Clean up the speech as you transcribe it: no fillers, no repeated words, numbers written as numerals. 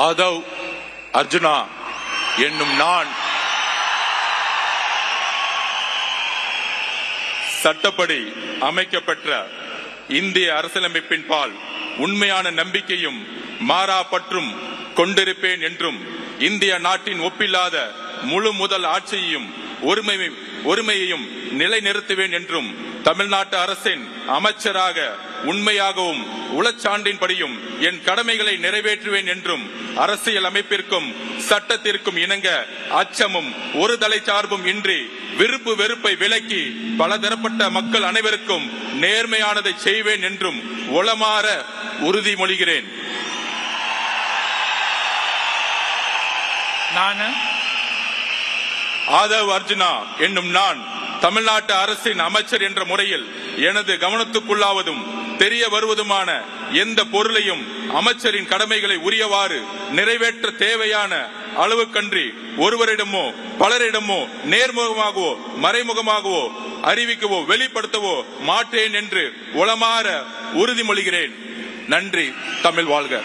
ஆதவ் அர்ஜுனா என்னும் நான் சட்டப்படி அமைக்கப்பெற்ற இந்திய அரசியலமைப்பின் பால் உண்மையான நம்பிக்கையும் மாறா பற்றும் கொண்டிருப்பேன் என்றும் இந்திய நாட்டின் ஒப்பில்லாத முழு முதல் ஆட்சியையும் ஒருமையையும் நிலைநிறுத்துவேன் என்றும் தமிழ்நாட்டு அரசின் அமைச்சராக உண்மையாகவும் உளச்சான்றின்படியும் என் கடமைகளை நிறைவேற்றுவேன் என்றும் அரசியல் அமைப்பிற்கும் சட்டத்திற்கும் இணங்க அச்சமும் ஒரு தலை சார்பும் இன்றி விருப்பு வெறுப்பை விலக்கி பலதரப்பட்ட மக்கள் அனைவருக்கும் நேர்மையானதை செய்வேன் என்றும் உளமாற உறுதிமொழிகிறேன். ஆதவ் அர்ஜுனா என்னும் நான் தமிழ்நாட்டு அரசின் அமைச்சர் என்ற முறையில் எனது கவனத்துக்குள்ளாவதும் தெரிய வருவதுமான எந்த பொருளையும் அமைச்சரின் கடமைகளை உரியவாறு நிறைவேற்ற தேவையான அளவுக்கன்றி ஒருவரிடமோ பலரிடமோ நேர்முகமாகவோ மறைமுகமாகவோ அறிவிக்கவோ வெளிப்படுத்தவோ மாட்டேன் என்று உளமாற உறுதிமொழிகிறேன். நன்றி. தமிழ் வாழ்க.